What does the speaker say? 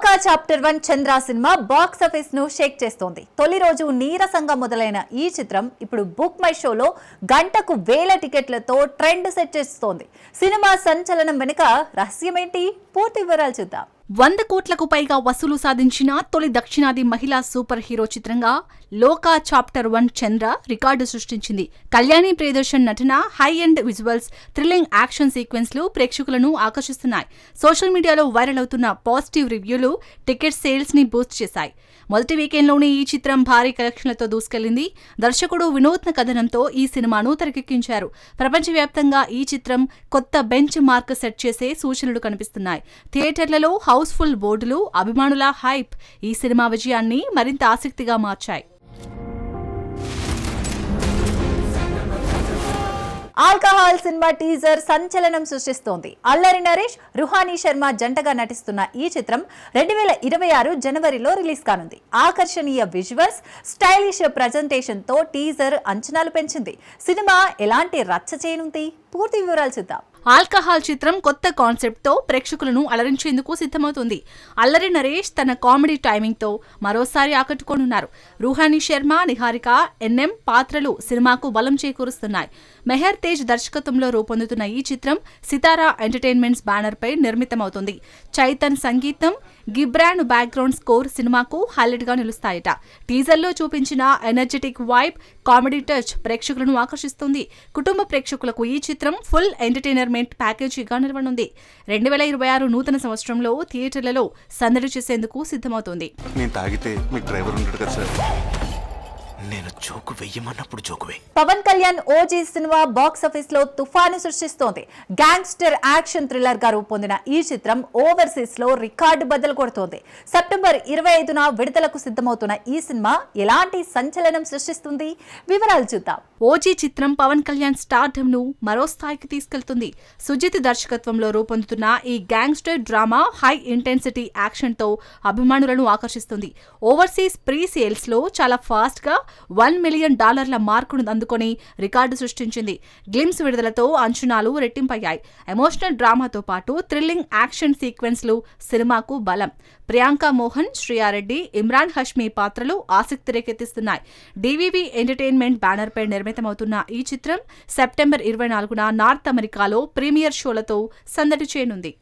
లోకా chapter 1 చంద్ర cinema box office ను షేక్ చేస్తోంది. తొలి రోజు నీరసంగా మొదలైన ఈ చిత్రం ఇప్పుడు బుక్ మై షోలో గంటకు వేల టికెట్లతో ట్రెండ్ సెట్ చేస్తోంది. సినిమా సంచలనం వెనుక రహస్యమేంటి? పూర్తి వివరాలు చూద్దాం. 100 కోట్లకు పైగా వసూలు సాధించిన తొలి దక్షిణాది మహిళా సూపర్ హీరో చిత్రంగా లోకా చాప్టర్ 1 చంద్ర రికార్డు సృష్టించింది. కళ్యాణి ప్రియదర్శన్ నటన, high end visuals, thrilling action సీక్వెన్స్లు ప్రేక్షకులను ఆకర్షిస్తున్నాయి. సోషల్ మీడియాలో వైరల్ అవుతున్న పాజిటివ్ రివ్యూలు టికెట్ సేల్స్ ని బూస్ట్ చేశాయి. మొదటి వీకెండ్లోనే ఈ చిత్రం భారీ కలెక్షన్లతో దూసుకెళ్లింది. దర్శకుడు వినూత్న కథనంతో ఈ సినిమాను తెరకెక్కించారు. ప్రపంచవ్యాప్తంగా ఈ చిత్రం కొత్త బెంచ్ మార్క్ సెట్ చేసే సూచనలు కనిపిస్తున్నాయి. థియేటర్లలో హౌస్ఫుల్ బోర్డులు, అభిమానుల హైప్ ఈ సినిమా విజయాన్ని మరింత ఆసక్తిగా మార్చాయి. ఆల్కహాల్ సినిమా టీజర్ సంచలనం సృష్టిస్తోంది. అల్లరి నరేష్, రుహానీ శర్మ జంటగా నటిస్తున్న ఈ చిత్రం 2026 జనవరిలో రిలీజ్ కానుంది. ఆకర్షణీయ విజువల్స్, స్టైలిష్ ప్రజెంటేషన్ తో టీజర్ అంచనాలు పెంచింది. సినిమా ఎలాంటి రచ్చ చేయనుంది? పూర్తి వివరాలు చూద్దాం. ఆల్కహాల్ చిత్రం కొత్త కాన్సెప్ట్ తో ప్రేక్షకులను అలరించేందుకు సిద్ధమవుతుంది. అల్లరి నరేష్ తన కామెడీ టైమింగ్ తో మరోసారి ఆకట్టుకోనున్నారు. రుహానీ శర్మ, నిహారిక, ఎన్ఎం పాత్రలు సినిమాకు బలం చేకూరుస్తున్నాయి. మెహర్ తేజ్ దర్శకత్వంలో రూపొందుతున్న ఈ చిత్రం సితారా ఎంటర్టైన్మెంట్స్ బ్యానర్ పై నిర్మితమవుతుంది. చైతన్ సంగీతం, గిబ్రాన్ బ్యాక్గ్రౌండ్ స్కోర్ సినిమాకు హైలైట్ గా నిలుస్తాయట. టీజర్లో చూపించిన ఎనర్జెటిక్ వైబ్, కామెడీ టచ్ ప్రేక్షకులను ఆకర్షిస్తుంది. కుటుంబ ప్రేక్షకులకు ఈ చిత్రం ఫుల్ ఎంటర్టైనర్మెంట్ ప్యాకేజీగా నిలవనుంది. 2026 నూతన సంవత్సరంలో థియేటర్లలో సందడి చేసేందుకు సిద్ధమవుతోంది. నేను తాగితే మీకు డ్రైవర్ ఉంటాడు కదా సార్. నేను జోకు వెయ్యమన్నప్పుడు జోకువే. Pawan Kalyan OG cinema box office లో తుఫాను సృష్టిస్తోంది. గ్యాంగ్స్టర్ యాక్షన్ థ్రిల్లర్ గా రూపొందిన ఈ చిత్రం ఓవర్సీస్ లో రికార్డు బద్దలు కొడుతోంది. సెప్టెంబర్ 25న విడుదలకు సిద్ధమవుతున్న ఈ సినిమా ఎలాంటి సంచలనం సృష్టిస్తుంది? వివరాలు చూద్దాం. ఓజీ చిత్రం పవన్ కళ్యాణ్ స్టార్డమ్ ను మరో స్థాయికి తీసుకెళ్తుంది. సుజిత్ దర్శకత్వంలో రూపొందుతున్న ఈ gangster drama high intensity action తో అభిమానులను ఆకర్షిస్తుంది. ఓవర్సీస్ ప్రీ సేల్స్ లో చాలా ఫాస్ట్ గా $1 మిలియన్ మార్కును అందుకొని రికార్డు సృష్టించింది. గ్లిమ్స్ విడుదలతో అంచనాలు రెట్టింపయ్యాయి. ఎమోషనల్ డ్రామాతో పాటు థ్రిల్లింగ్ యాక్షన్ సీక్వెన్స్లు సినిమాకు బలం. ప్రియాంక మోహన్, శ్రియారెడ్డి, ఇమ్రాన్ హష్మీ పాత్రలు ఆసక్తి రేకెత్తిస్తున్నాయి. డివివి ఎంటర్టైన్మెంట్ బ్యానర్ పై నిర్మితమవుతున్న ఈ చిత్రం సెప్టెంబర్ 24న నార్త్ అమెరికాలో ప్రీమియర్ షోలతో సందడి చేయనుంది.